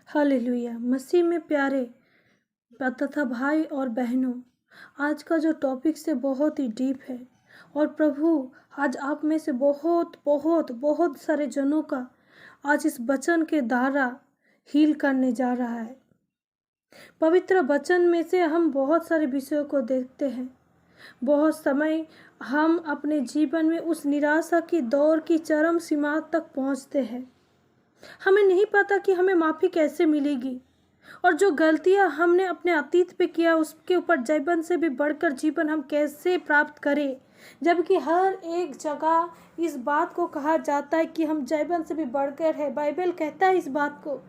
Hallelujah. मसीह में प्यारे तथा भाई और बहनों, आज का जो टॉपिक से बहुत ही डीप है और प्रभु आज आप में से बहुत बहुत बहुत सारे जनों का आज इस वचन के द्वारा हील करने जा रहा है। पवित्र वचन में से हम बहुत सारे विषयों को देखते हैं। बहुत समय हम अपने जीवन में उस निराशा की दौर की चरम सीमा तक पहुंचते हैं। हमें नहीं पता कि हमें माफ़ी कैसे मिलेगी और जो गलतियां हमने अपने अतीत पे किया उसके ऊपर जीवन से भी बढ़कर जीवन हम कैसे प्राप्त करें, जबकि हर एक जगह इस बात को कहा जाता है कि हम जीवन से भी बढ़कर है। बाइबल कहता है इस बात को,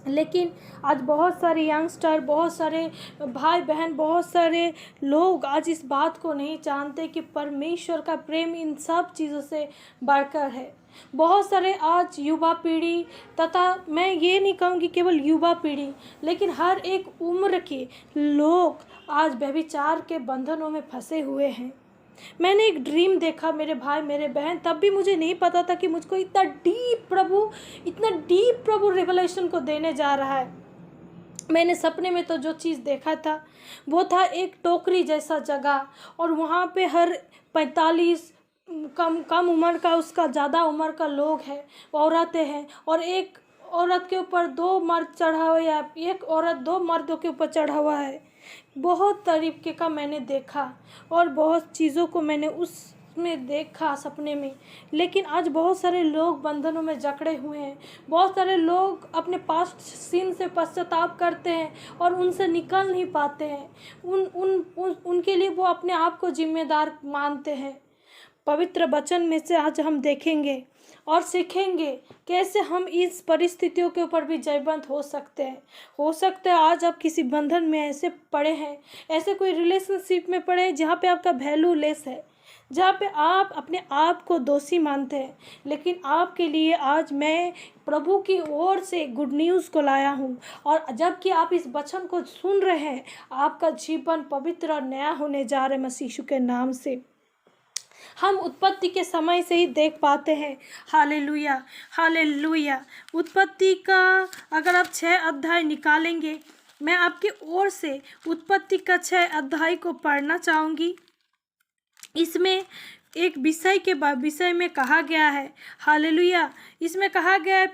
लेकिन आज बहुत सारे यंगस्टर, बहुत सारे भाई बहन, बहुत सारे लोग आज इस बात को नहीं जानते कि परमेश्वर का प्रेम इन सब चीज़ों से बढ़कर है। बहुत सारे आज युवा पीढ़ी, तथा मैं ये नहीं कहूँगी केवल युवा पीढ़ी, लेकिन हर एक उम्र के लोग आज व्यभिचार के बंधनों में फंसे हुए हैं। मैंने एक ड्रीम देखा मेरे भाई मेरे बहन, तब भी मुझे नहीं पता था कि मुझको इतना डीप प्रभु रिवलेशन को देने जा रहा है। मैंने सपने में तो जो चीज़ देखा था वो था एक टोकरी जैसा जगह, और वहाँ पे हर 45 कम उम्र का, उसका ज़्यादा उम्र का लोग हैं, औरतें हैं, और एक औरत के ऊपर 2 मर्द चढ़ा हुआ है, या एक औरत 2 मर्दों के ऊपर चढ़ा हुआ है। बहुत तरीके का मैंने देखा और बहुत चीज़ों को मैंने उसमें देखा सपने में। लेकिन आज बहुत सारे लोग बंधनों में जकड़े हुए हैं। बहुत सारे लोग अपने पास्ट सिन से पश्चाताप करते हैं और उनसे निकल नहीं पाते हैं। उनके लिए वो अपने आप को जिम्मेदार मानते हैं। पवित्र वचन में से आज हम देखेंगे और सीखेंगे कैसे हम इस परिस्थितियों के ऊपर भी जयवंत हो सकते हैं। हो सकता है आज आप किसी बंधन में ऐसे पड़े हैं, ऐसे कोई रिलेशनशिप में पड़े हैं जहाँ पे आपका वैल्यू लेस है, जहाँ पे आप अपने आप को दोषी मानते हैं। लेकिन आपके लिए आज मैं प्रभु की ओर से गुड न्यूज़ को लाया हूँ, और जबकि आप इस वचन को सुन रहे हैं, आपका जीवन पवित्र और नया होने जा रहा है मसीह यीशु के नाम से। हम उत्पत्ति के समय से ही देख पाते हैं। Hallelujah, hallelujah. उत्पत्ति का अगर आप 6 अध्याय निकालेंगे, मैं आपकी ओर से उत्पत्ति का 6 अध्याय को पढ़ना चाहूँगी। इसमें एक विषय में कहा गया है। हालेलुया। इसमें कहा गया है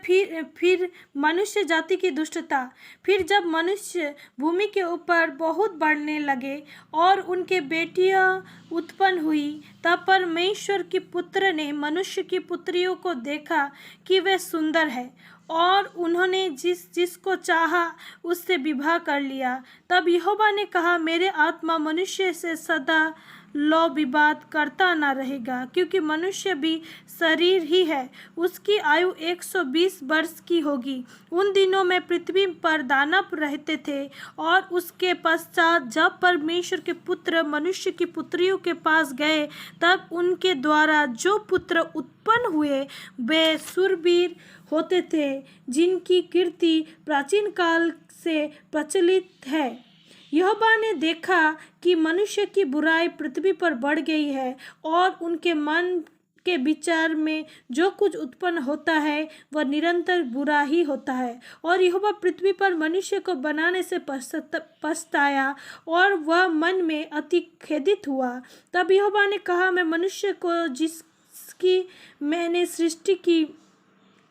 फिर मनुष्य जाति की दुष्टता। फिर जब मनुष्य भूमि के ऊपर बहुत बढ़ने लगे और उनके बेटियां उत्पन्न हुई, तब परमेश्वर के पुत्र ने मनुष्य की पुत्रियों को देखा कि वे सुंदर है, और उन्होंने जिसको चाहा उससे विवाह कर लिया। तब यहोवा ने कहा, मेरे आत्मा मनुष्य से सदा लो विवाद करता ना रहेगा, क्योंकि मनुष्य भी शरीर ही है। उसकी आयु 120 वर्ष की होगी। उन दिनों में पृथ्वी पर दानव रहते थे, और उसके पश्चात जब परमेश्वर के पुत्र मनुष्य की पुत्रियों के पास गए, तब उनके द्वारा जो पुत्र उत्पन्न हुए वे शूरवीर होते थे, जिनकी कीर्ति प्राचीन काल से प्रचलित है। यहोवा ने देखा कि मनुष्य की बुराई पृथ्वी पर बढ़ गई है, और उनके मन के विचार में जो कुछ उत्पन्न होता है वह निरंतर बुरा ही होता है। और यहोवा पृथ्वी पर मनुष्य को बनाने से पछताया, और वह मन में अति खेदित हुआ। तब यहोवा ने कहा, मैं मनुष्य को जिसकी मैंने सृष्टि की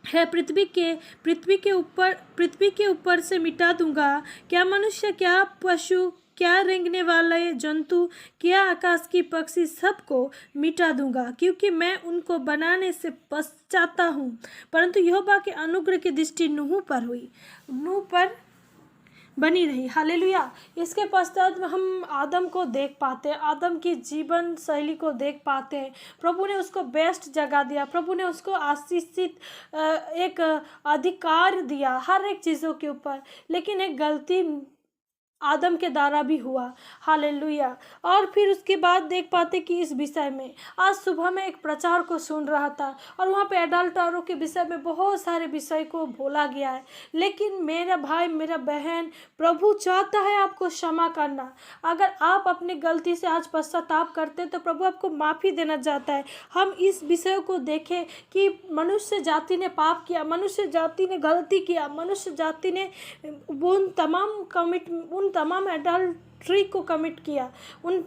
है पृथ्वी के ऊपर से मिटा दूंगा। क्या मनुष्य, क्या पशु, क्या रेंगने वाले जंतु, क्या आकाश की पक्षी, सबको मिटा दूंगा, क्योंकि मैं उनको बनाने से पछताता हूँ। परंतु यहोवा के अनुग्रह की दृष्टि नूह पर बनी रही। हालेलुया। इसके पश्चात हम आदम को देख पाते हैं, आदम की जीवन शैली को देख पाते हैं। प्रभु ने उसको बेस्ट जगह दिया, प्रभु ने उसको आशीषित एक अधिकार दिया हर एक चीज़ों के ऊपर। लेकिन एक गलती आदम के द्वारा भी हुआ। हालेलुया। और फिर उसके बाद देख पाते कि इस विषय में आज सुबह मैं एक प्रचार को सुन रहा था और वहाँ पे एडल्टरों के विषय में बहुत सारे विषय को बोला गया है। लेकिन मेरा भाई मेरा बहन, प्रभु चाहता है आपको क्षमा करना। अगर आप अपनी गलती से आज पश्चाताप करते हैं तो प्रभु आपको माफ़ी देना चाहता है। हम इस विषय को देखें कि मनुष्य जाति ने पाप किया, मनुष्य जाति ने गलती किया, मनुष्य जाति ने उन तमाम एडल्ट्री को कमिट किया। उन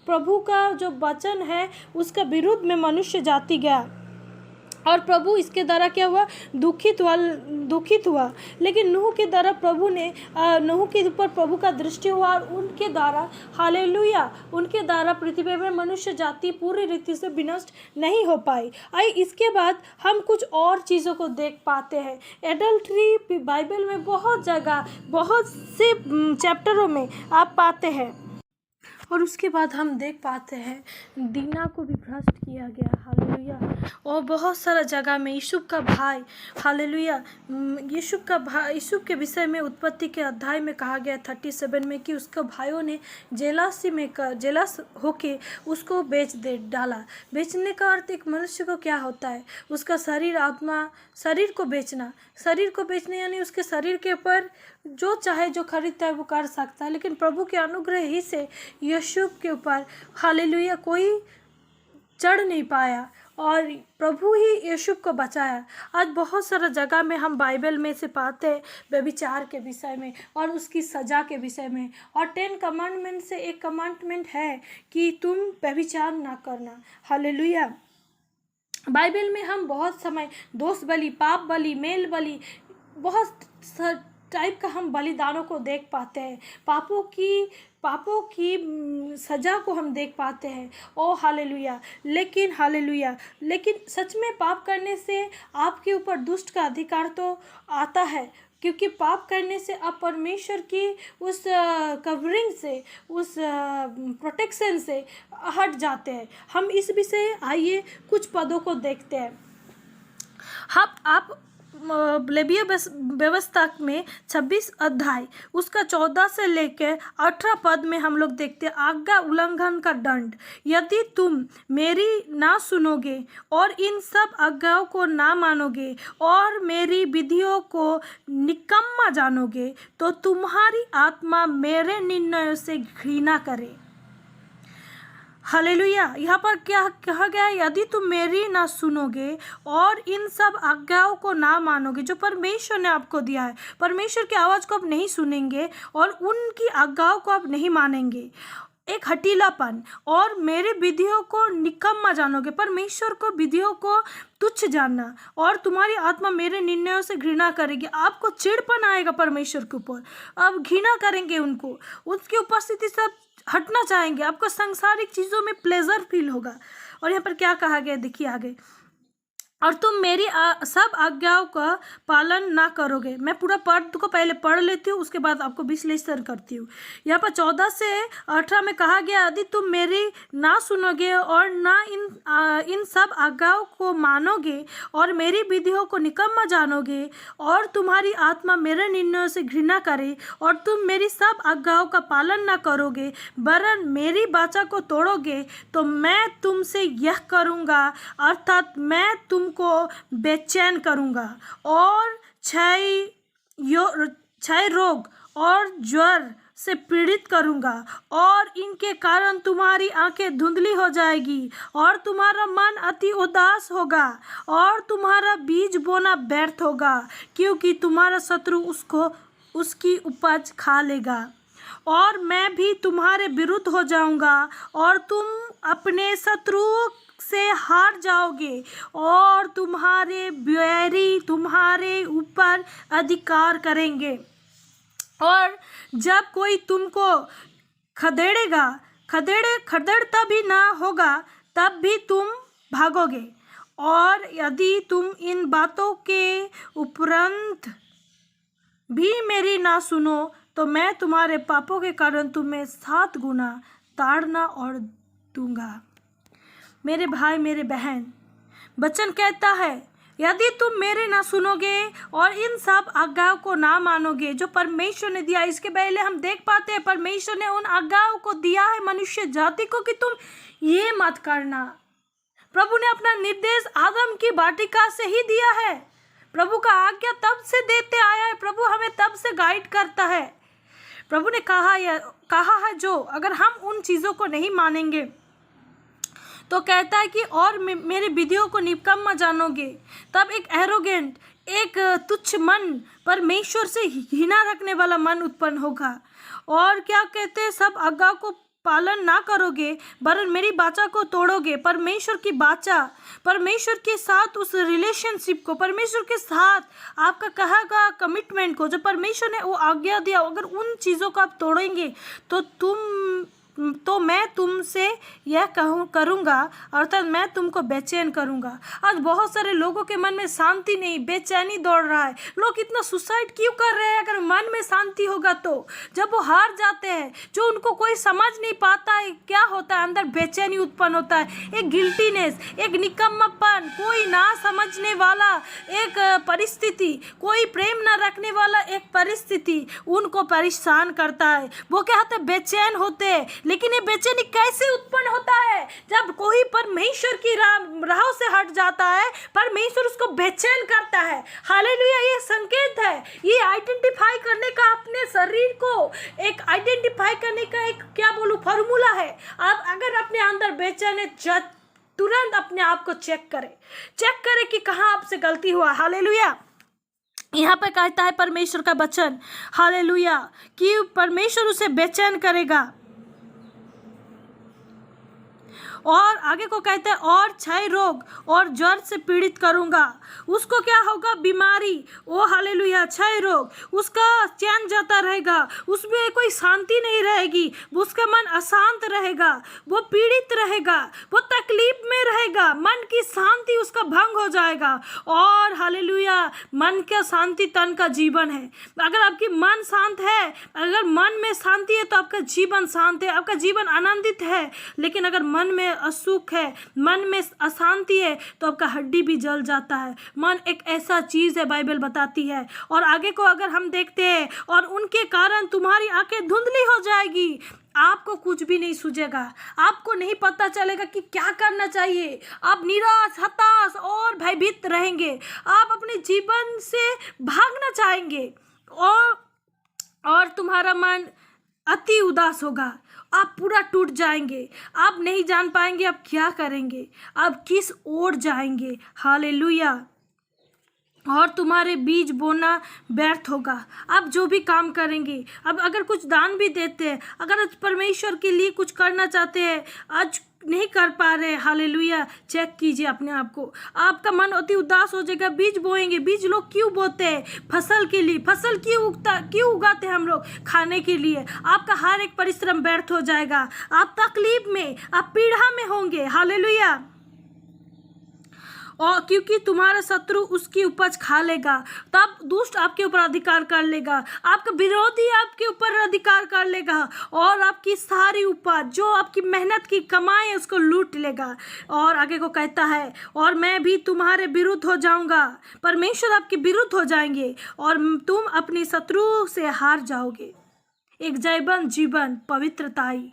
प्रभु का जो वचन है उसका विरुद्ध में मनुष्य जाति गया और प्रभु इसके द्वारा क्या हुआ, दुखित हुआ। लेकिन नूह के द्वारा प्रभु ने नूह के ऊपर प्रभु का दृष्टि हुआ और उनके द्वारा, हालेलुया, उनके द्वारा पृथ्वी में मनुष्य जाति पूरी रीति से विनष्ट नहीं हो पाई। आइए इसके बाद हम कुछ और चीज़ों को देख पाते हैं। एडल्ट्री बाइबल में बहुत जगह बहुत से चैप्टरों में आप पाते हैं। और उसके बाद हम देख पाते हैं दीना को भी भ्रष्ट किया गया। हालेलुया। और बहुत सारा जगह में यूसुफ का भाई, हालेलुया, यूसुफ के विषय में उत्पत्ति के अध्याय में कहा गया 37 में कि उसका भाइयों ने जेलस होके उसको डाला। बेचने का अर्थ एक मनुष्य को क्या होता है, उसका शरीर आत्मा, शरीर को बेचना यानी उसके शरीर के ऊपर जो चाहे जो खरीदता है वो कर सकता है। लेकिन प्रभु के अनुग्रह ही से यूसुफ के ऊपर, हालेलुया, कोई चढ़ नहीं पाया और प्रभु ही यूसुफ को बचाया। आज बहुत सारा जगह में हम बाइबल में से पाते हैं व्यभिचार के विषय में और उसकी सज़ा के विषय में। और 10 कमांडमेंट से एक कमांडमेंट है कि तुम व्यभिचार ना करना। हालेलुया। बाइबल में हम बहुत समय दोष बलि, पाप बलि, मेल बलि, बहुत टाइप का हम बलिदानों को देख पाते हैं। पापों की सज़ा को हम देख पाते हैं। ओ हालेलुया। लेकिन सच में पाप करने से आपके ऊपर दुष्ट का अधिकार तो आता है, क्योंकि पाप करने से आप परमेश्वर की उस कवरिंग से, उस प्रोटेक्शन से हट जाते हैं। हम इस विषय आइए कुछ पदों को देखते हैं। आप लेवीय व्यवस्था में 26 अध्याय उसका 14 से लेकर 18 पद में हम लोग देखते हैं आज्ञा उल्लंघन का दंड। यदि तुम मेरी ना सुनोगे और इन सब आज्ञाओं को ना मानोगे और मेरी विधियों को निकम्मा जानोगे तो तुम्हारी आत्मा मेरे निर्णयों से घृणा करे। हालेलुया। यहाँ पर क्या कहा गया है, यदि तुम मेरी ना सुनोगे और इन सब आज्ञाओं को ना मानोगे जो परमेश्वर ने आपको दिया है, परमेश्वर की आवाज़ को आप नहीं सुनेंगे और उनकी आज्ञाओं को आप नहीं मानेंगे, एक हठीलापन, और मेरे विधियों को निकम्मा जानोगे, परमेश्वर को विधियों को तुच्छ जानना, और तुम्हारी आत्मा मेरे निर्णयों से घृणा करेगी। आपको चिड़पन आएगा परमेश्वर के ऊपर, आप घृणा करेंगे उनको, उसकी उपस्थिति से हटना चाहेंगे, आपको सांसारिक चीज़ों में प्लेजर फील होगा। और यहाँ पर क्या कहा गया देखिए आगे, और तुम मेरी सब आज्ञाओं का पालन ना करोगे। मैं पूरा पद को पहले पढ़ लेती हूँ, उसके बाद आपको विश्लेषण करती हूँ। यहाँ पर 14 से 18 में कहा गया, यदि तुम मेरी ना सुनोगे और ना इन सब आज्ञाओं को मानोगे और मेरी विधियों को निकम्मा जानोगे और तुम्हारी आत्मा मेरे निर्णयों से घृणा करे और तुम मेरी सब आज्ञाओं का पालन ना करोगे वरन मेरी वाचा को तोड़ोगे, तो मैं तुमसे यह करूँगा, अर्थात मैं तुमको बेचैन करूंगा और क्षय रोग और ज्वर से पीड़ित करूंगा और इनके कारण तुम्हारी आंखें धुंधली हो जाएगी और तुम्हारा मन अति उदास होगा और तुम्हारा बीज बोना व्यर्थ होगा, क्योंकि तुम्हारा शत्रु उसकी उपज खा लेगा। और मैं भी तुम्हारे विरुद्ध हो जाऊंगा और तुम अपने शत्रुओं से हार जाओगे और तुम्हारे बैरी तुम्हारे ऊपर अधिकार करेंगे। और जब कोई तुमको खदेड़ेगा, खदेड़ तभी ना होगा, तब भी तुम भागोगे। और यदि तुम इन बातों के उपरांत भी मेरी ना सुनो तो मैं तुम्हारे पापों के कारण तुम्हें 7 गुना ताड़ना और दूंगा। मेरे भाई मेरे बहन, वचन कहता है यदि तुम मेरे ना सुनोगे और इन सब आज्ञाओं को ना मानोगे जो परमेश्वर ने दिया। इसके पहले हम देख पाते हैं परमेश्वर ने उन आज्ञाओं को दिया है मनुष्य जाति को कि तुम ये मत करना। प्रभु ने अपना निर्देश आदम की वाटिका से ही दिया है। प्रभु का आज्ञा तब से देते आया है, प्रभु हमें तब से गाइड करता है। प्रभु ने कहा है जो अगर हम उन चीज़ों को नहीं मानेंगे तो कहता है कि और मेरे विधियों को निकम्मा जानोगे, तब एक एरोगेंट, एक तुच्छ मन, परमेश्वर से घृणा रखने वाला मन उत्पन्न होगा। और क्या कहते हैं, सब आज्ञा को पालन ना करोगे वरन मेरी वाचा को तोड़ोगे। परमेश्वर की वाचा, परमेश्वर के साथ उस रिलेशनशिप को, परमेश्वर के साथ आपका कहा गया कमिटमेंट को, जो परमेश्वर ने वो आज्ञा दिया, अगर उन चीज़ों को आप तोड़ेंगे तो मैं तुमसे यह करूँगा, अर्थात मैं तुमको बेचैन करूँगा। आज बहुत सारे लोगों के मन में शांति नहीं, बेचैनी दौड़ रहा है। लोग इतना सुसाइड क्यों कर रहे हैं? अगर मन में शांति होगा तो जब वो हार जाते हैं, जो उनको कोई समझ नहीं पाता है क्या होता है, अंदर बेचैनी उत्पन्न होता है, एक गिल्टीनेस, एक निकम्मापन, कोई ना समझने वाला एक परिस्थिति, कोई प्रेम ना रखने वाला एक परिस्थिति उनको परेशान करता है। वो क्या होता है, बेचैन होते हैं। लेकिन ये बेचैनी कैसे उत्पन्न होता है? जब कोई परमेश्वर की राहों से हट जाता है, परमेश्वर उसको बेचैन करता है। हालेलुया, ये संकेत है, ये आइडेंटिफाई करने का, अपने शरीर को एक आइडेंटिफाई करने का एक क्या बोलूं फॉर्मूला है। आप अगर अपने अंदर बेचैन है, तुरंत अपने आप को चेक करें कि कहाँ आपसे गलती हुआ। हालेलुया, यहाँ पे कहता है परमेश्वर का वचन, हालेलुया, कि परमेश्वर उसे बेचैन करेगा। और आगे को कहते हैं, और क्षय रोग और ज्वर से पीड़ित करूंगा। उसको क्या होगा? बीमारी, ओ हालेलुया, क्षय रोग, उसका चैन जाता रहेगा, उसमें कोई शांति नहीं रहेगी, उसका मन अशांत रहेगा, वो पीड़ित रहेगा, वो तकलीफ में रहेगा, मन की शांति उसका भंग हो जाएगा। और हालेलुया, मन का शांति तन का जीवन है। अगर आपकी मन शांत है, अगर मन में शांति है तो आपका जीवन शांत है, आपका जीवन आनंदित है। लेकिन अगर मन में असुख है, मन में अशांति है, तो आपका हड्डी भी जल जाता है। मन एक ऐसा चीज है, बाइबल बताती है। और आगे को अगर हम देखते हैं, और उनके कारण तुम्हारी आंखें धुंधली हो जाएगी, आपको कुछ भी नहीं सूझेगा, आपको नहीं पता चलेगा कि क्या करना चाहिए। आप निराश, हताश और भयभीत रहेंगे, आप अपने जीवन से भागना चाहेंगे, और तुम्हारा मन अति उदास होगा, आप पूरा टूट जाएंगे, आप नहीं जान पाएंगे आप क्या करेंगे, आप किस ओर जाएंगे। हालेलुया, और तुम्हारे बीज बोना व्यर्थ होगा। आप जो भी काम करेंगे, अब अगर कुछ दान भी देते हैं, अगर परमेश्वर के लिए कुछ करना चाहते हैं, आज नहीं कर पा रहे, हालेलुया, चेक कीजिए अपने आप को। आपका मन अति उदास हो जाएगा। बीज बोएंगे, बीज लोग क्यों बोते हैं? फसल के लिए। फसल क्यों उगाते हैं हम लोग? खाने के लिए। आपका हर एक परिश्रम व्यर्थ हो जाएगा, आप तकलीफ में, आप पीड़ा में होंगे। हालेलुया, और क्योंकि तुम्हारा शत्रु उसकी उपज खा लेगा, तब दुष्ट आपके ऊपर अधिकार कर लेगा, आपका विरोधी आपके ऊपर अधिकार कर लेगा, और आपकी सारी उपज, जो आपकी मेहनत की कमाई है, उसको लूट लेगा। और आगे को कहता है, और मैं भी तुम्हारे विरुद्ध हो जाऊंगा। परमेश्वर आपके विरुद्ध हो जाएंगे और तुम अपनी शत्रु से हार जाओगे। एक जयवंत जीवन, पवित्रताई,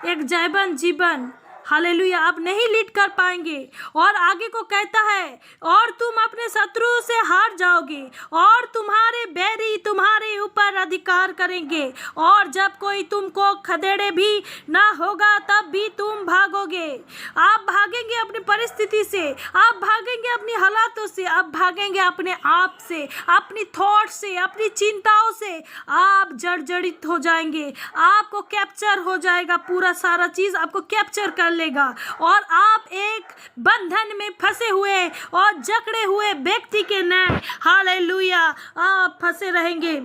एक जयवंत जीवन, हालेलुया, आप नहीं लीड कर पाएंगे। और आगे को कहता है, और तुम अपने शत्रु से हार जाओगे, और तुम्हारे बैरी तुम्हारे ऊपर अधिकार करेंगे, और जब कोई तुमको खदेड़े भी ना होगा तब भी तुम भागोगे। आप भागेंगे अपनी परिस्थिति से, आप भागेंगे अपनी हालातों से, आप भागेंगे अपने आप से, अपनी थॉट से, अपनी चिंताओं से। आप जर्जरित हो जाएंगे, आपको कैप्चर हो जाएगा, पूरा सारा चीज आपको कैप्चर कर लेगा, और आप एक बंधन में फंसे हुए और जकड़े हुए व्यक्ति के न्याय, हालेलुया, आप फंसे रहेंगे।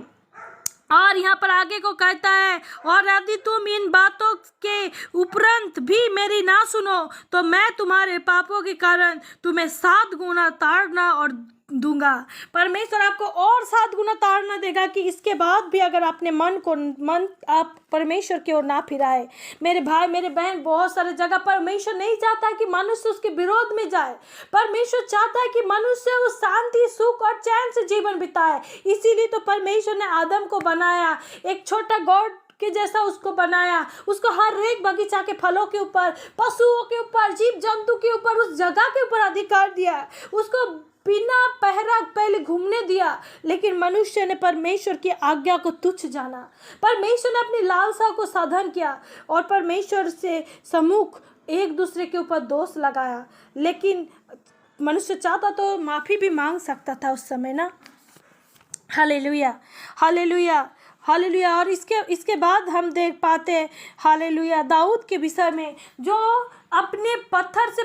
और यहाँ पर आगे को कहता है, और यदि तुम इन बातों के उपरंत भी मेरी ना सुनो, तो मैं तुम्हारे पापों के कारण तुम्हें 7 गुना ताड़ना और दूंगा। परमेश्वर आपको और 7 गुना ताड़ना देगा कि इसके बाद भी अगर आपने मन आप परमेश्वर की ओर ना फिराए। मेरे भाई मेरे बहन, बहुत सारे जगह परमेश्वर नहीं चाहता कि मनुष्य उसके विरोध में जाए। परमेश्वर चाहता है कि मनुष्य उस शांति, सुख और चैन से जीवन बिताए। इसीलिए तो परमेश्वर ने आदम को बनाया, एक छोटा गॉड के जैसा उसको बनाया। उसको हर एक बगीचा के फलों के ऊपर, पशुओं के ऊपर, जीव जंतु के ऊपर, उस जगह के ऊपर अधिकार दिया। उसको बिना पहरा पहले घूमने दिया, लेकिन मनुष्य ने परमेश्वर की आज्ञा को तुच्छ जाना। परमेश्वर ने अपनी लालसा को साधन किया और परमेश्वर से सम्मुख एक दूसरे के ऊपर दोष लगाया। लेकिन मनुष्य चाहता तो माफ़ी भी मांग सकता था उस समय ना। Hallelujah, hallelujah, hallelujah. और इसके बाद हम देख पाते हैं हालेलुया दाऊद के विषय में, जो अपने पत्थर से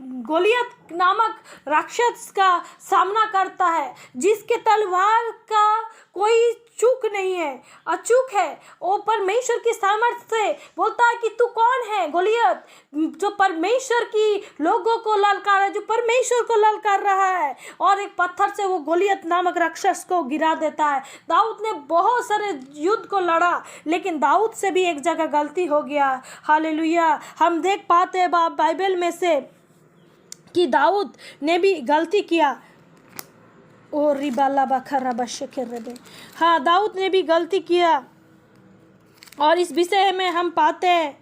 गोलियत नामक राक्षस का सामना करता है, जिसके तलवार का कोई चूक नहीं है, अचूक है। वो परमेश्वर की सामर्थ्य से बोलता है कि तू कौन है गोलियत, जो परमेश्वर की लोगों को ललकार है, जो परमेश्वर को ललकार रहा है, और एक पत्थर से वो गोलियत नामक राक्षस को गिरा देता है। दाऊद ने बहुत सारे युद्ध को लड़ा, लेकिन दाऊद से भी एक जगह गलती हो गया। हालेलुया। हम देख पाते हैं बाइबल में से कि दाऊद ने भी गलती किया। ओ रिबाला बखरा बशके रबे, हाँ दाऊद ने भी गलती किया। और इस विषय में हम पाते हैं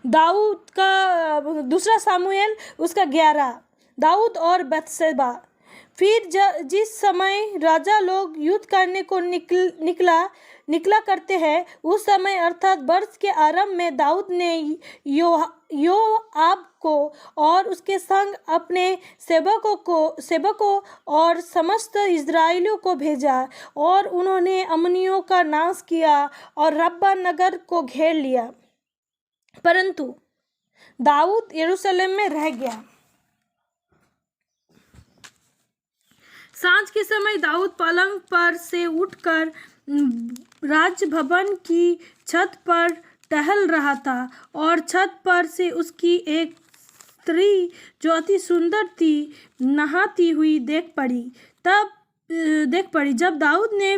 दाऊद का दूसरा सामुएल उसका 11, दाऊद और बत्शेबा। फिर जिस समय राजा लोग युद्ध करने को निकला करते हैं, उस समय अर्थात वर्ष के आरंभ में दाऊद ने योआब को और उसके संग अपने सेवकों और समस्त इज़राइलियों को भेजा, और उन्होंने अम्मोनियों का नाश किया और रब्बा नगर को घेर लिया। परंतु दाऊद यरूशलेम में रह गया। सांझ के समय दाऊद पलंग पर से उठकर राजभवन की छत पर टहल रहा था, और छत पर से उसकी एक स्त्री जो अति सुंदर थी नहाती हुई देख पड़ी। जब दाऊद ने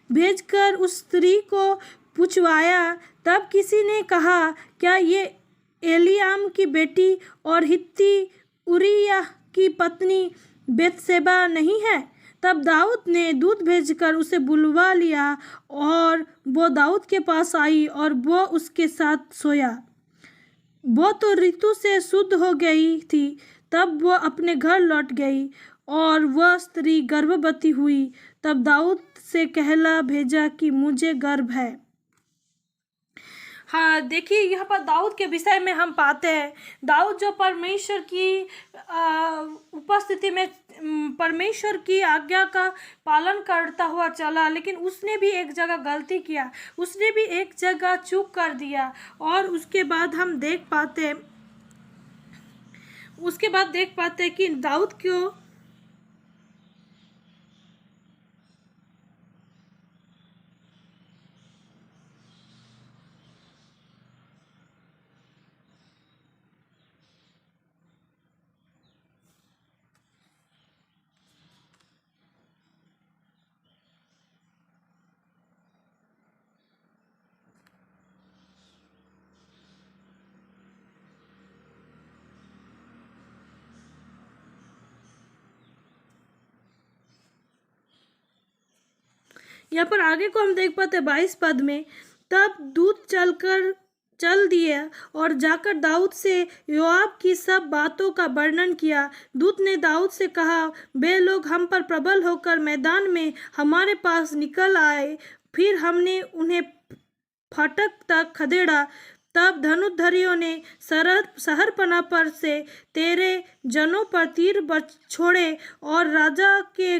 भेजकर उस स्त्री को पूछवाया, तब किसी ने कहा, क्या ये एलीआम की बेटी और हित्ती उरिय्याह की पत्नी बेतशेबा नहीं है? तब दाऊद ने दूत भेजकर उसे बुलवा लिया, और वो दाऊद के पास आई और वो उसके साथ सोया। वो तो ऋतु से शुद्ध हो गई थी। तब वो अपने घर लौट गई और वह स्त्री गर्भवती हुई। तब दाऊद से कहला भेजा कि मुझे गर्भ है। हाँ देखिए, यहाँ पर दाऊद के विषय में हम पाते हैं, दाऊद जो परमेश्वर की उपस्थिति में परमेश्वर की आज्ञा का पालन करता हुआ चला, लेकिन उसने भी एक जगह गलती किया, उसने भी एक जगह चूक कर दिया। और उसके बाद हम देख पाते हैं कि दाऊद को यहाँ पर आगे को हम देख पाते 22 पद में, तब दूत चल दिए और जाकर दाऊद से योआब की सब बातों का वर्णन किया। दूत ने दाऊद से कहा, वे लोग हम पर प्रबल होकर मैदान में हमारे पास निकल आए, फिर हमने उन्हें फाटक तक खदेड़ा। तब धनुर्धरियों ने शहरपनाह पर से तेरे जनों पर तीर छोड़े, और राजा के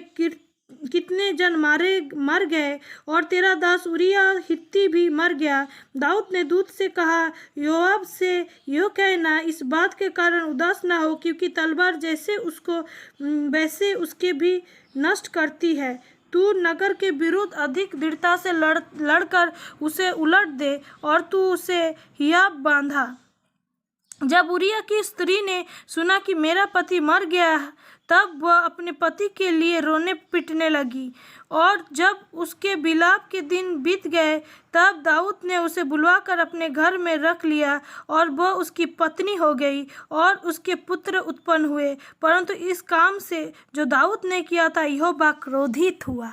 कितने जन मर गए, और तेरा दास उरिय्याह हित्ती भी मर गया। दाऊद ने दूत से कहा, योआब से यो कहना, इस बात के कारण उदास ना हो, क्योंकि तलवार जैसे उसको वैसे उसके भी नष्ट करती है। तू नगर के विरुद्ध अधिक दृढ़ता से लड़कर उसे उलट दे, और तू उसे हियाव बांधा। जब उरिया की स्त्री ने सुना कि मेरा पति मर गया, तब वह अपने पति के लिए रोने पिटने लगी। और जब उसके विलाप के दिन बीत गए, तब दाऊद ने उसे बुलवाकर अपने घर में रख लिया और वह उसकी पत्नी हो गई और उसके पुत्र उत्पन्न हुए। परंतु इस काम से जो दाऊद ने किया था, यहोवा क्रोधित हुआ।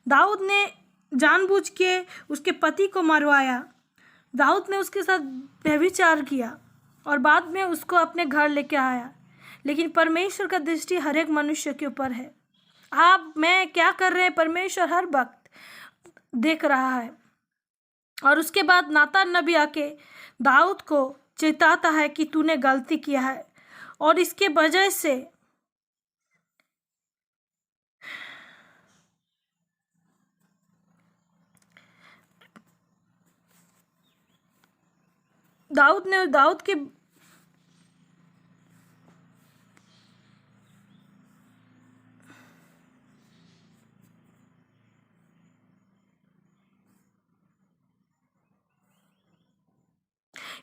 दाऊद ने जानबूझ के उसके पति को मरवाया। दाऊद ने उसके साथ व्यभिचार किया और बाद में उसको अपने घर लेके आया। लेकिन परमेश्वर का दृष्टि हर एक मनुष्य के ऊपर है। आप मैं क्या कर रहे हैं, परमेश्वर हर वक्त देख रहा है। और उसके बाद नातान नबी आके दाऊद को चेताता है कि तूने गलती किया है और इसके वजह से दाऊद के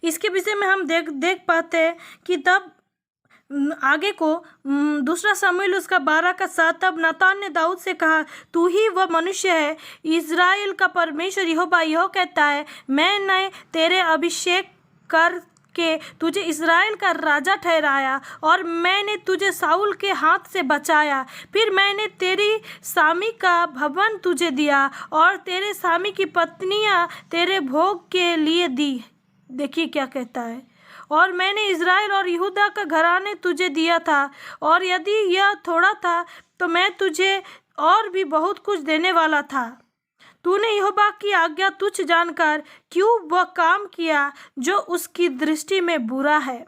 इसके विषय में हम देख पाते हैं कि तब आगे को दूसरा शमूएल उसका 12:7, तब नातान ने दाऊद से कहा, तू ही वह मनुष्य है। इज़राइल का परमेश्वर यहोवा यह कहता है, मैंने तेरे अभिषेक करके तुझे इज़राइल का राजा ठहराया और मैंने तुझे साउल के हाथ से बचाया। फिर मैंने तेरी स्वामी का भवन तुझे दिया और तेरे स्वामी की पत्नियां तेरे भोग के लिए दी। देखिए क्या कहता है, और मैंने इज़राइल और यहूदा का घराने तुझे दिया था, और यदि यह थोड़ा था तो मैं तुझे और भी बहुत कुछ देने वाला था। तूने यहोवा की आज्ञा तुच्छ जानकर क्यों वह काम किया जो उसकी दृष्टि में बुरा है।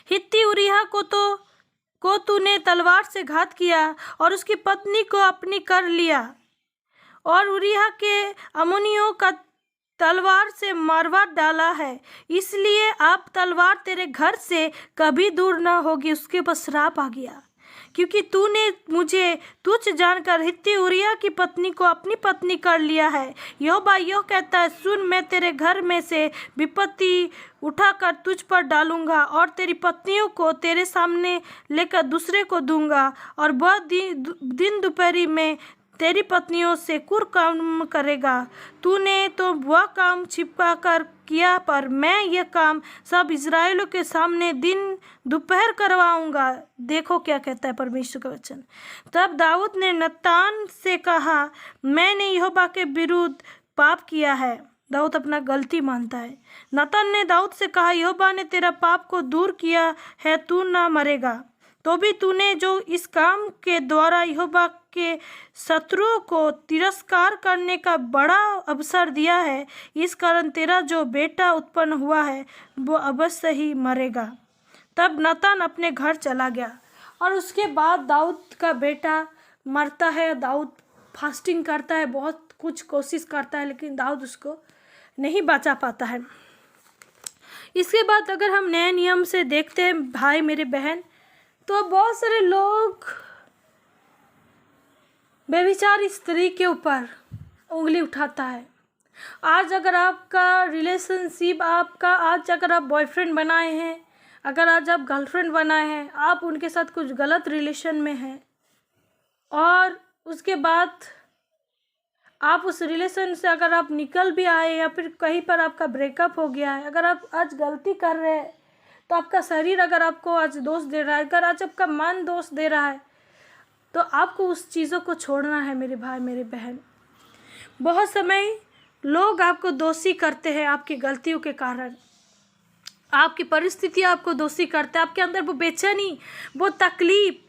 हित्ती उरिय्याह को तूने तलवार से घात किया और उसकी पत्नी को अपनी कर लिया, और उरिय्याह के अम्मोनियों का तलवार से मारवा डाला है। इसलिए अब तलवार तेरे घर से कभी दूर न होगी। उसके ऊपर श्राप आ गया, क्योंकि तूने मुझे तुच्छ जानकर हित्ती उरिय्याह की पत्नी को अपनी पत्नी कर लिया है। यहोवा यह कहता है, सुन, मैं तेरे घर में से विपत्ति उठाकर तुझ पर डालूंगा और तेरी पत्नियों को तेरे सामने लेकर दूसरे को दूंगा, और वह दिन दोपहरी में तेरी पत्नियों से कुकर्म करेगा। तूने तो वह काम छिपा कर किया, पर मैं यह काम सब इज़राइलियों के सामने दिन दोपहर करवाऊंगा। देखो क्या कहता है परमेश्वर का वचन। तब दाऊद ने नातान से कहा, मैंने यहोवा के विरुद्ध पाप किया है। दाऊद अपना गलती मानता है। नातान ने दाऊद से कहा, यहोवा ने तेरा पाप को दूर किया है, तू ना मरेगा। तो भी तूने जो इस काम के द्वारा यहोवा के शत्रुओं को तिरस्कार करने का बड़ा अवसर दिया है, इस कारण तेरा जो बेटा उत्पन्न हुआ है वो अवश्य ही मरेगा। तब नातान अपने घर चला गया और उसके बाद दाऊद का बेटा मरता है। दाऊद फास्टिंग करता है, बहुत कुछ कोशिश करता है, लेकिन दाऊद उसको नहीं बचा पाता है। इसके बाद अगर हम नए नियम से देखते हैं भाई मेरे बहन, तो बहुत सारे लोग व्यभिचार स्त्री के ऊपर उंगली उठाता है। आज अगर आपका रिलेशनशिप आज अगर आप बॉयफ्रेंड बनाए हैं, अगर आज आप गर्लफ्रेंड बनाए हैं, आप उनके साथ कुछ गलत रिलेशन में हैं और उसके बाद आप उस रिलेशन से अगर आप निकल भी आए या फिर कहीं पर आपका ब्रेकअप हो गया है, अगर आप आज गलती कर रहे हैं, तो आपका शरीर अगर आपको आज दोष दे रहा है, अगर आज आपका मन दोष दे रहा है, तो आपको उस चीज़ों को छोड़ना है मेरे भाई मेरे बहन। बहुत समय लोग आपको दोषी करते हैं आपकी गलतियों के कारण, आपकी परिस्थिति आपको दोषी करते हैं, आपके अंदर वो बेचैनी, वो तकलीफ,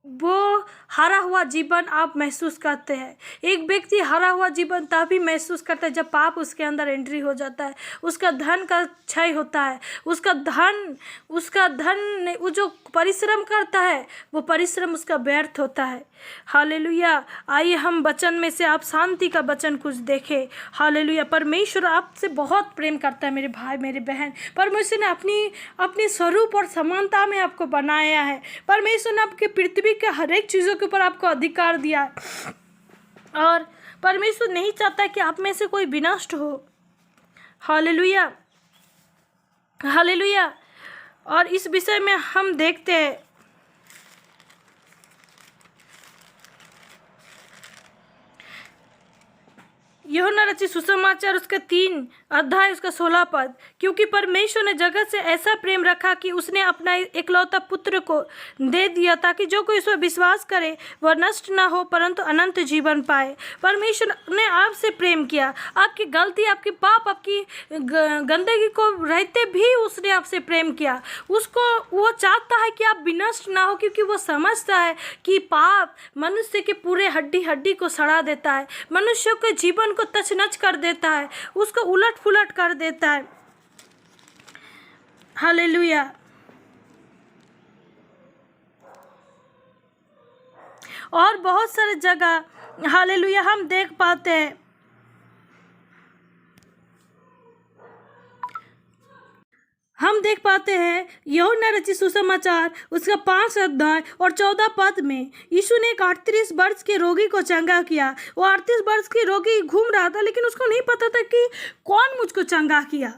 वो हारा हुआ जीवन आप महसूस करते हैं। एक व्यक्ति हारा हुआ जीवन तभी महसूस करता है जब पाप उसके अंदर एंट्री हो जाता है, उसका धन का क्षय होता है, उसका धन वो जो परिश्रम करता है वो परिश्रम उसका व्यर्थ होता है। हालेलुया। आइए हम वचन में से आप शांति का वचन कुछ देखें। हालेलुया। परमेश्वर आपसे बहुत प्रेम करता है मेरे भाई मेरे बहन। परमेश्वर ने अपनी स्वरूप और समानता में आपको बनाया है। परमेश्वर ने आपके पृथ्वी के हर एक चीज़ों के ऊपर आपको अधिकार दिया है, और परमेश्वर नहीं चाहता कि आप में से कोई विनष्ट हो। हालेलुया। हालेलुया। और इस विषय में हम देखते हैं यूहन्ना रचित सुसमाचार उसका 3 अध्याय उसका 16 पद, क्योंकि परमेश्वर ने जगत से ऐसा प्रेम रखा कि उसने अपना इकलौता पुत्र को दे दिया ताकि जो कोई उस पर विश्वास करे वह नष्ट ना हो परंतु अनंत जीवन पाए। परमेश्वर ने आपसे प्रेम किया, आपकी गलती, आपकी पाप, आपकी गंदगी को रहते भी उसने आपसे प्रेम किया। उसको वो चाहता है कि आप विनष्ट ना हो, क्योंकि वो समझता है कि पाप मनुष्य के पूरे हड्डी हड्डी को सड़ा देता है, मनुष्य के जीवन को तच नच कर देता है, उसको उलट पुलट कर देता है। हालेलुया। और बहुत सारे जगह हालेलुया हम देख पाते हैं, यूहन्ना रचित सुसमाचार उसका 5 अध्याय और 14 पद में यीशु ने एक 38 वर्ष के रोगी को चंगा किया। वो 38 वर्ष के रोगी घूम रहा था, लेकिन उसको नहीं पता था कि कौन मुझको चंगा किया।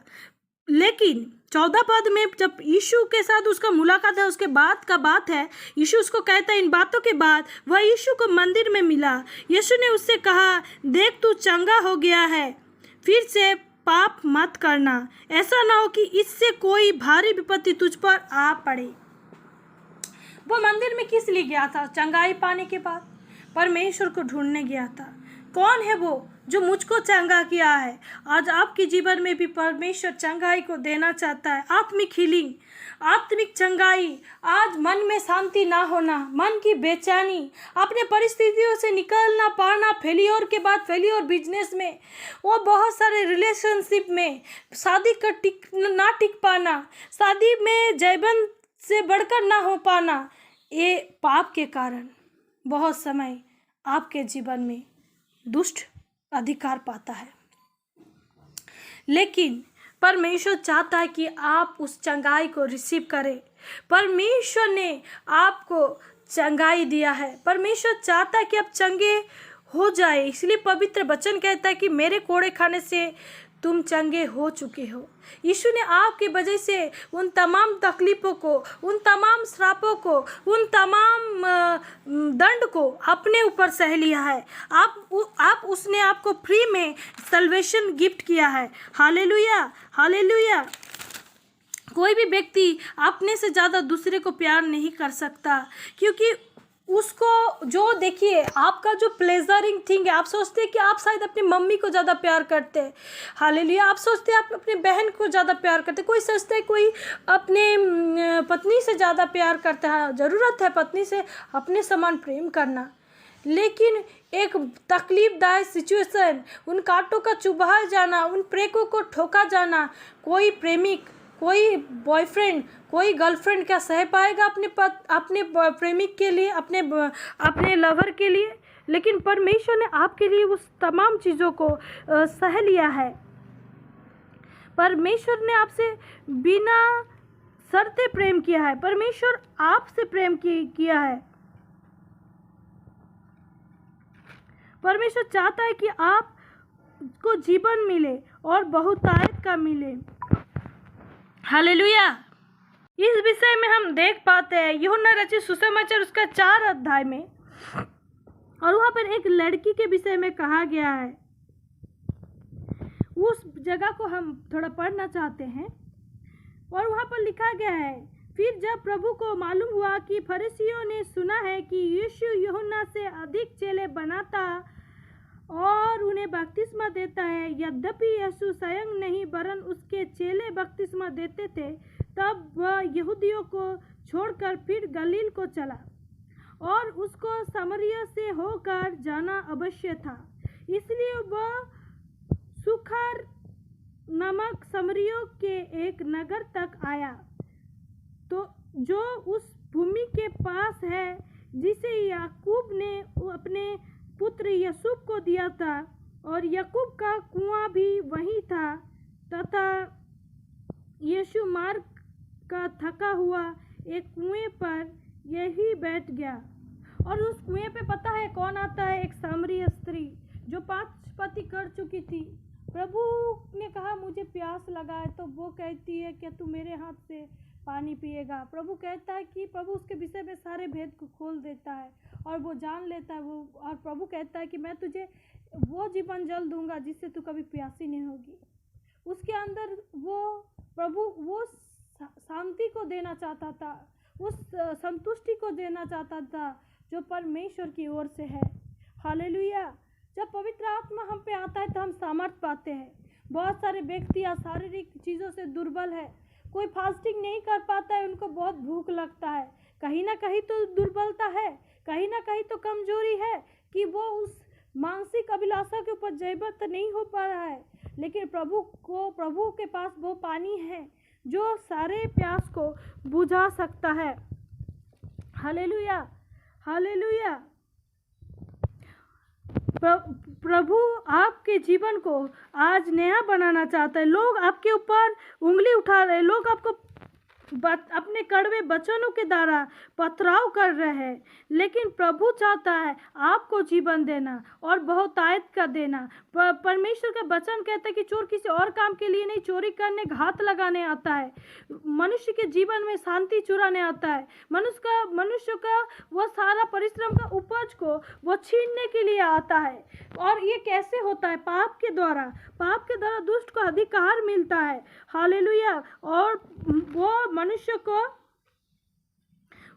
लेकिन 14 पद में जब यीशु के साथ उसका मुलाकात है, उसके बाद का बात है, यीशु उसको कहता है, इन बातों के बाद वह यीशु को मंदिर में मिला। यीशु ने उससे कहा, देख तू चंगा हो गया है, फिर से पाप मत करना, ऐसा ना हो कि इससे कोई भारी विपत्ति तुझ पर आ पड़े। वो मंदिर में किस लिए गया था? चंगाई पाने के बाद परमेश्वर को ढूंढने गया था। कौन है वो जो मुझको चंगा किया है? आज आपके जीवन में भी परमेश्वर चंगाई को देना चाहता है, आत्मिक हीलिंग, आत्मिक चंगाई। आज मन में शांति ना होना, मन की बेचैनी, अपने परिस्थितियों से निकलना पाना, फेलियर के बाद फेलियर बिजनेस में, वो बहुत सारे रिलेशनशिप में, शादी का ना टिक पाना, शादी में जयबंद से बढ़कर ना हो पाना, ये पाप के कारण बहुत समय आपके जीवन में दुष्ट अधिकार पाता है। लेकिन परमेश्वर चाहता है कि आप उस चंगाई को रिसीव करें। परमेश्वर ने आपको चंगाई दिया है, परमेश्वर चाहता है कि आप चंगे हो जाए। इसलिए पवित्र वचन कहता है कि मेरे कोड़े खाने से तुम चंगे हो चुके हो। यीशु ने आपकी वजह से उन तमाम तकलीफ़ों को, उन तमाम श्रापों को, उन तमाम दंड को अपने ऊपर सह लिया है। उसने आपको फ्री में सल्वेशन गिफ्ट किया है। Hallelujah, hallelujah. कोई भी व्यक्ति अपने से ज़्यादा दूसरे को प्यार नहीं कर सकता, क्योंकि उसको जो देखिए आपका जो प्लेजरिंग थिंग है, आप सोचते हैं कि आप शायद अपनी मम्मी को ज़्यादा प्यार करते हैं। हालेलुया। आप सोचते हैं आप अपनी बहन को ज़्यादा प्यार करते हैं, कोई सोचता है कोई अपने पत्नी से ज़्यादा प्यार करता है। ज़रूरत है पत्नी से अपने समान प्रेम करना, लेकिन एक तकलीफदायक सिचुएशन, उन कांटों का चुभा जाना, उन प्रेमों को ठोका जाना, कोई प्रेमिक, कोई बॉयफ्रेंड, कोई गर्लफ्रेंड क्या सह पाएगा अपने प्रेमिक के लिए, अपने लवर के लिए? लेकिन परमेश्वर ने आपके लिए उस तमाम चीज़ों को सह लिया है। परमेश्वर ने आपसे बिना शर्तें प्रेम किया है। परमेश्वर आपसे प्रेम किया है। परमेश्वर चाहता है कि आपको जीवन मिले और बहुतायत का मिले। हालेलुया। इस विषय में हम देख पाते हैं यूहन्ना रचित सुसमाचार उसका 4 अध्याय में, और वहाँ पर एक लड़की के विषय में कहा गया है। उस जगह को हम थोड़ा पढ़ना चाहते हैं, और वहाँ पर लिखा गया है, फिर जब प्रभु को मालूम हुआ कि फरीसियों ने सुना है कि यीशु यूहन्ना से अधिक चेले बनाता और उन्हें बपतिस्मा देता है, यद्यपि यीशु स्वयं नहीं वरन उसके चेले बपतिस्मा देते थे, तब वह यहूदियों को छोड़कर फिर गलील को चला, और उसको सामरिया से होकर जाना अवश्य था। इसलिए वह सुखर नामक सामरियों के एक नगर तक आया, तो जो उस भूमि के पास है जिसे याकूब ने अपने पुत्र यूसुफ को दिया था, और याकूब का कुआं भी वहीं था। तथा यीशु मार्ग का थका हुआ एक कुएं पर यही बैठ गया, और उस कुएं पे पता है कौन आता है? एक सामरी स्त्री जो 5 पति कर चुकी थी, प्रभु ने कहा मुझे प्यास लगा है, तो वो कहती है कि तू मेरे हाथ से पानी पिएगा। प्रभु कहता है कि प्रभु उसके विषय में सारे भेद को खोल देता है और वो जान लेता है वो, और प्रभु कहता है कि मैं तुझे वो जीवन जल दूंगा जिससे तू कभी प्यासी नहीं होगी। उसके अंदर वो प्रभु वो शांति को देना चाहता था, उस संतुष्टि को देना चाहता था जो परमेश्वर की ओर से है। हालेलुया। जब पवित्र आत्मा हम पे आता है तो हम सामर्थ पाते हैं। बहुत सारे व्यक्ति या शारीरिक चीज़ों से दुर्बल है, कोई फास्टिंग नहीं कर पाता है, उनको बहुत भूख लगता है। कहीं ना कहीं तो दुर्बलता है, कहीं ना कहीं तो कमजोरी है कि वो उस मानसिक अभिलाषा के ऊपर जयबत नहीं हो पा रहा है। लेकिन प्रभु के पास वो पानी है जो सारे प्यास को बुझा सकता है। Hallelujah, hallelujah. प्रभु आपके जीवन को आज नया बनाना चाहता है। लोग आपके ऊपर उंगली उठा रहे हैं, लोग आपको अपने कड़वे वचनों के द्वारा पथराव कर रहे हैं, लेकिन प्रभु चाहता है आपको जीवन देना और बहुतायत का देना। परमेश्वर का वचन कहता है कि चोर किसी और काम के लिए नहीं, चोरी करने, घात लगाने आता है। मनुष्य के जीवन में शांति चुराने आता है। मनुष्य का वो सारा परिश्रम का उपज को वो छीनने के लिए आता है। और ये कैसे होता है? पाप के द्वारा दुष्ट को अधिकार मिलता है। हालेलुया। और वो मनुष्य को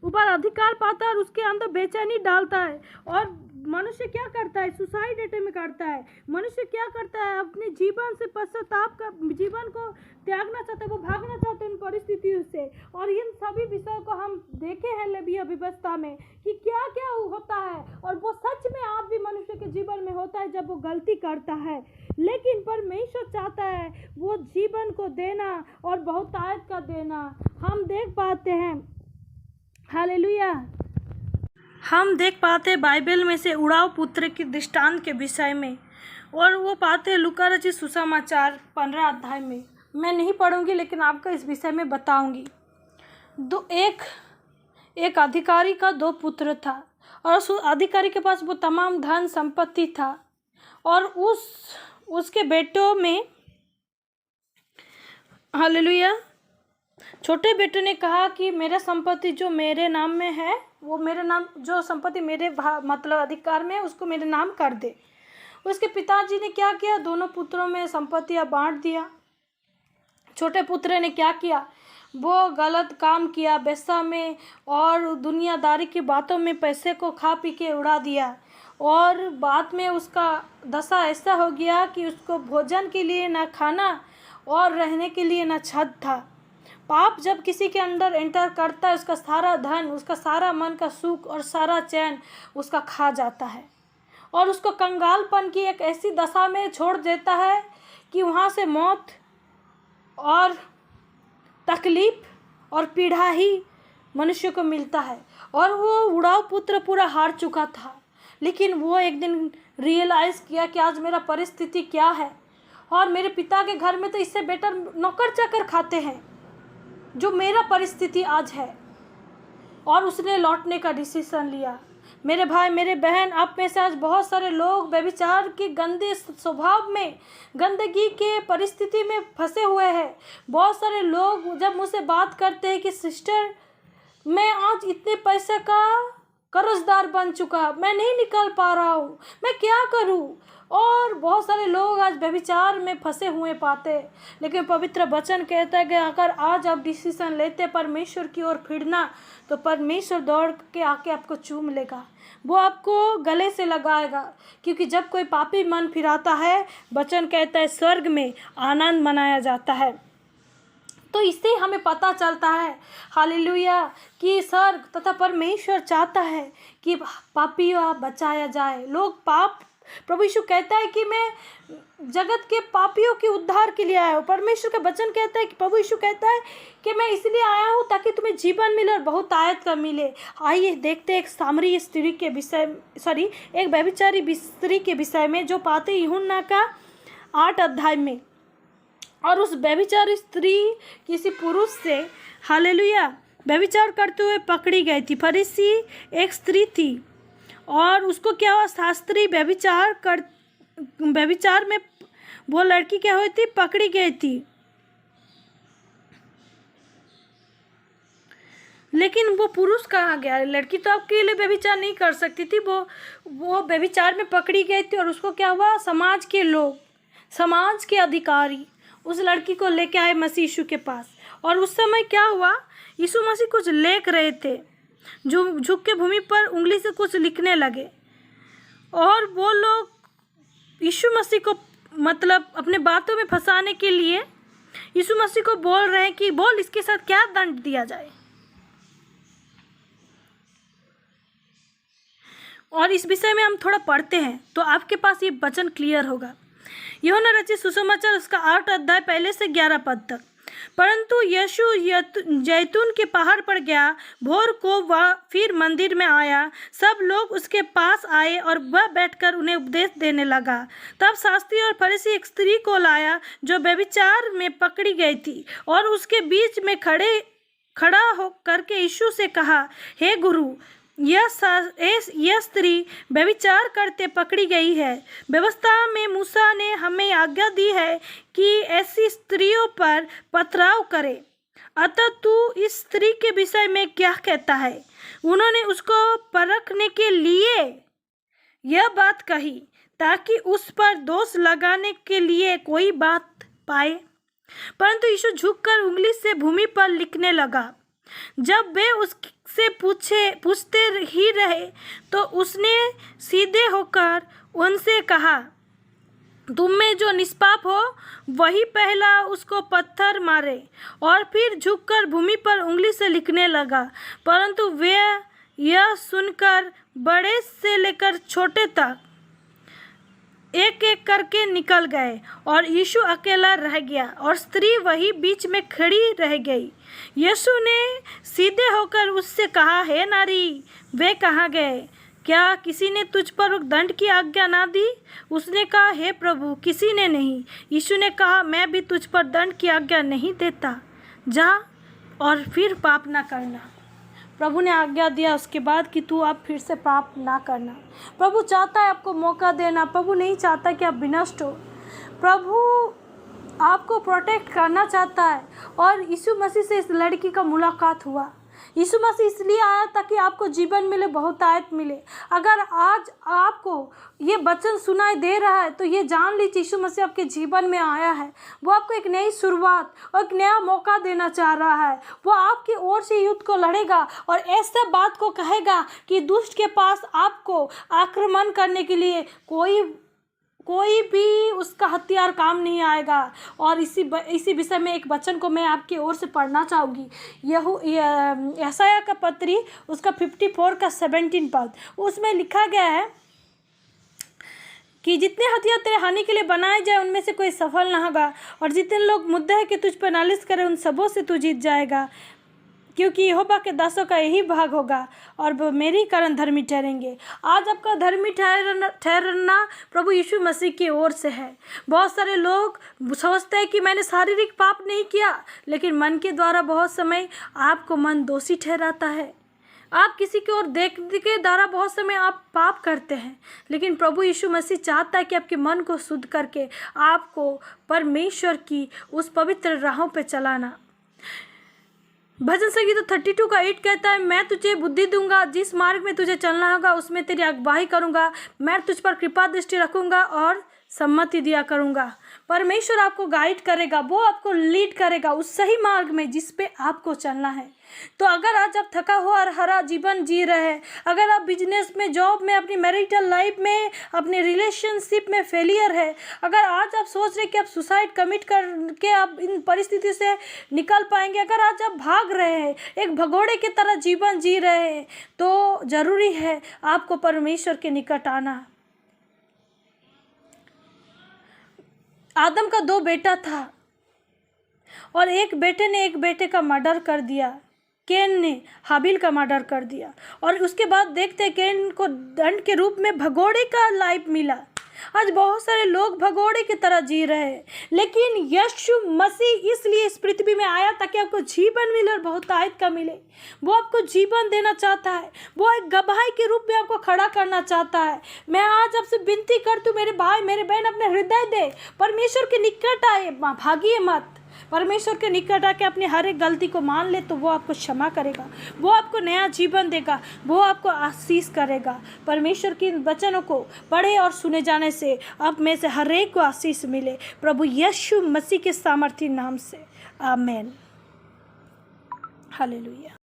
ऊपर अधिकार पाता है और उसके अंदर बेचैनी डालता है। और मनुष्य क्या करता है? सुसाइड अटेम्प्ट करता है। मनुष्य क्या करता है? अपने जीवन से पश्चाताप का जीवन को त्यागना चाहता है, वो भागना चाहता है उन परिस्थितियों से। और इन सभी विषयों को हम देखे हैं लेवीय व्यवस्था में कि क्या क्या होता है, और वो सच में आज भी मनुष्य के जीवन में होता है जब वो गलती करता है। लेकिन परमेश्वर चाहता है वो जीवन को देना और बहुतायत का देना। हम देख पाते हैं, हालेलुया, हम देख पाते हैं बाइबल में से उड़ाव पुत्र की दृष्टांत के विषय में, और वो पाते हैं लूका रचित सुसमाचार 15 अध्याय में। मैं नहीं पढ़ूंगी लेकिन आपको इस विषय में बताऊंगी। एक अधिकारी का 2 पुत्र था, और उस अधिकारी के पास वो तमाम धन संपत्ति था। और उसके बेटों में, हालेलुया, छोटे बेटे ने कहा कि मेरा संपत्ति जो मेरे नाम में है, वो मेरे नाम, जो संपत्ति मेरे मतलब अधिकार में है, उसको मेरे नाम कर दे। उसके पिताजी ने क्या किया? दोनों पुत्रों में संपत्तियां बांट दिया। छोटे पुत्र ने क्या किया? वो गलत काम किया, वेश्या में और दुनियादारी की बातों में पैसे को खा पी के उड़ा दिया। और बाद में उसका दशा ऐसा हो गया कि उसको भोजन के लिए ना खाना और रहने के लिए ना छत था। पाप जब किसी के अंदर एंटर करता है, उसका सारा धन, उसका सारा मन का सुख और सारा चैन उसका खा जाता है, और उसको कंगालपन की एक ऐसी दशा में छोड़ देता है कि वहाँ से मौत और तकलीफ और पीड़ा ही मनुष्य को मिलता है। और वो उड़ाव पुत्र पूरा हार चुका था, लेकिन वो एक दिन रियलाइज़ किया कि आज मेरा परिस्थिति क्या है, और मेरे पिता के घर में तो इससे बेटर नौकर चाकर खाते हैं जो मेरा परिस्थिति आज है। और उसने लौटने का डिसीजन लिया। मेरे भाई, मेरे बहन, आप में से आज बहुत सारे लोग व्यभिचार के गंदे स्वभाव में, गंदगी के परिस्थिति में फंसे हुए हैं। बहुत सारे लोग जब मुझसे बात करते हैं कि सिस्टर, मैं आज इतने पैसे का कर्जदार बन चुका, मैं नहीं निकाल पा रहा हूँ, मैं क्या करूँ। और बहुत सारे लोग आज व्यभिचार में फंसे हुए पाते। लेकिन पवित्र वचन कहता है कि अगर आज आप डिसीजन लेते परमेश्वर की ओर फिरना, तो परमेश्वर दौड़ के आके आपको चूम लेगा, वो आपको गले से लगाएगा। क्योंकि जब कोई पापी मन फिराता है, वचन कहता है स्वर्ग में आनंद मनाया जाता है। तो इससे हमें पता चलता है, हालेलुया, कि स्वर्ग तथा परमेश्वर चाहता है कि पापी बचाया जाए। लोग पाप, प्रभु यीशु कहता है कि मैं जगत के पापियों के उद्धार के लिए आया हूँ। परमेश्वर का वचन कहता है कि प्रभु यीशु कहता है कि मैं इसलिए आया हूँ ताकि तुम्हें जीवन मिले और बहुतायत का मिले। आइए देखते हैं एक सामरी स्त्री के विषय, एक व्यभिचारी स्त्री के विषय में, जो पाते यूहन्ना का 8 अध्याय में। और उस व्यभिचारी स्त्री किसी पुरुष से, हालेलुया, व्यभिचार करते हुए पकड़ी गई थी। फरीसी एक स्त्री थी, और उसको क्या हुआ? शास्त्री व्यभिचार में वो लड़की क्या हुई थी, पकड़ी गई थी। लेकिन वो पुरुष कहाँ गया? लड़की तो आपके लिए व्यभिचार नहीं कर सकती थी, वो व्यभिचार में पकड़ी गई थी। और उसको क्या हुआ, समाज के लोग, समाज के अधिकारी उस लड़की को लेके आए मसीह यीशु के पास। और उस समय क्या हुआ, यीशु मसीह कुछ लिख रहे थे, जो झुक के भूमि पर उंगली से कुछ लिखने लगे। और वो लोग यीशु मसीह को मतलब अपने बातों में फंसाने के लिए यीशु मसीह को बोल रहे हैं कि बोल इसके साथ क्या दंड दिया जाए। और इस विषय में हम थोड़ा पढ़ते हैं तो आपके पास ये वचन क्लियर होगा। यूहन्ना रचित सुसमाचार उसका 8 अध्याय पहले से 11 पद तक। परंतु यीशु जैतून के पहाड़ पर गया। भोर को वह फिर मंदिर में आया। सब लोग उसके पास आए और वह बैठकर उन्हें उपदेश देने लगा। तब शास्त्री और फरीसी एक स्त्री को लाया जो व्यभिचार में पकड़ी गई थी, और उसके बीच में खड़ा हो करके यीशु से कहा, हे गुरु, यह स्त्री व्यभिचार करते पकड़ी गई है। व्यवस्था में मूसा ने हमें आज्ञा दी है कि ऐसी स्त्रियों पर पथराव करे। अतः तू इस स्त्री के विषय में क्या कहता है? उन्होंने उसको परखने के लिए यह बात कही ताकि उस पर दोष लगाने के लिए कोई बात पाए। परंतु यीशु झुककर उंगली से भूमि पर लिखने लगा। जब वे उससे पूछते ही रहे तो उसने सीधे होकर उनसे कहा, तुम में जो निष्पाप हो वही पहला उसको पत्थर मारे। और फिर झुककर भूमि पर उंगली से लिखने लगा। परंतु वे यह सुनकर बड़े से लेकर छोटे तक एक एक करके निकल गए, और यीशु अकेला रह गया और स्त्री वही बीच में खड़ी रह गई। यीशु ने सीधे होकर उससे कहा, हे नारी, वे कहाँ गए? क्या किसी ने तुझ पर दंड की आज्ञा ना दी? उसने कहा, हे प्रभु, किसी ने नहीं। यीशु ने कहा, मैं भी तुझ पर दंड की आज्ञा नहीं देता। जा और फिर पाप ना करना। प्रभु ने आज्ञा दिया उसके बाद कि तू अब फिर से पाप ना करना। प्रभु चाहता है आपको मौका देना। प्रभु नहीं चाहता कि आप विनष्ट हो। प्रभु आपको प्रोटेक्ट करना चाहता है। और यीशु मसीह से इस लड़की का मुलाकात हुआ। यीशु मसीह इसलिए आया ताकि आपको जीवन मिले, बहुतायत मिले। अगर आज आपको ये वचन सुनाई दे रहा है तो ये जान लीजिए यीशु मसीह आपके जीवन में आया है। वो आपको एक नई शुरुआत और एक नया मौका देना चाह रहा है। वो आपकी ओर से युद्ध को लड़ेगा और ऐसा बात को कहेगा कि दुष्ट के पास आपको आक्रमण करने के लिए कोई भी उसका हथियार काम नहीं आएगा। और इसी विषय में एक वचन को मैं आपकी ओर से पढ़ना चाहूँगी। यशायाह का पत्री उसका 54 का 17 पद, उसमें लिखा गया है कि जितने हथियार तेरे हानि के लिए बनाए जाए उनमें से कोई सफल ना होगा, और जितने लोग मुद्दा है कि तुझ पर नालिश करे उन सबों से तू जीत जाएगा, क्योंकि यहोवा के दासों का यही भाग होगा और वो मेरे कारण धर्मी ठहरेंगे। आज आपका धर्मी ठहरना प्रभु यीशु मसीह की ओर से है। बहुत सारे लोग सोचते हैं कि मैंने शारीरिक पाप नहीं किया, लेकिन मन के द्वारा बहुत समय आपको मन दोषी ठहराता है। आप किसी की ओर देखने के द्वारा बहुत समय आप पाप करते हैं, लेकिन प्रभु यीशु मसीह चाहता है कि आपके मन को शुद्ध करके आपको परमेश्वर की उस पवित्र राहों पे चलाना। भजन संगीत 32 का 8 कहता है, मैं तुझे बुद्धि दूंगा, जिस मार्ग में तुझे चलना होगा उसमें तेरी अगुवाई करूंगा। मैं तुझ पर कृपा दृष्टि रखूंगा और सम्मति दिया करूंगा। परमेश्वर आपको गाइड करेगा, वो आपको लीड करेगा उस सही मार्ग में जिस पे आपको चलना है। तो अगर आज आप थका हुआ और हरा जीवन जी रहे हैं, अगर आप बिजनेस में, जॉब में, अपनी मैरिटल लाइफ में, अपने रिलेशनशिप में फेलियर है, अगर आज आप सोच रहे कि आप सुसाइड कमिट करके आप इन परिस्थिति से निकल पाएंगे, अगर आज आप भाग रहे हैं, एक भगोड़े की तरह जीवन जी रहे हैं, तो जरूरी है आपको परमेश्वर के निकट आना। आदम का 2 बेटा था और एक बेटे ने एक बेटे का मर्डर कर दिया। कैन ने हाबिल का मर्डर कर दिया, और उसके बाद देखते हैं कैन को दंड के रूप में भगोड़े का लाइफ मिला। आज बहुत सारे लोग भगोड़े की तरह जी रहे हैं, लेकिन यीशु मसीह इसलिए इस पृथ्वी में आया ताकि आपको जीवन मिले और बहुतायत का मिले। वो आपको जीवन देना चाहता है, वो एक गवाही के रूप में आपको खड़ा करना चाहता है। मैं आज आपसे विनती करती हूँ, मेरे भाई मेरे बहन, अपने हृदय दे, परमेश्वर के निकट आए, भागिए मत। परमेश्वर के निकट आके अपनी हर एक गलती को मान ले तो वो आपको क्षमा करेगा, वो आपको नया जीवन देगा, वो आपको आशीष करेगा। परमेश्वर के वचनों को पढ़े और सुने जाने से आप में से हर एक को आशीष मिले, प्रभु यीशु मसीह के सामर्थी नाम से, आमीन। हालेलुया।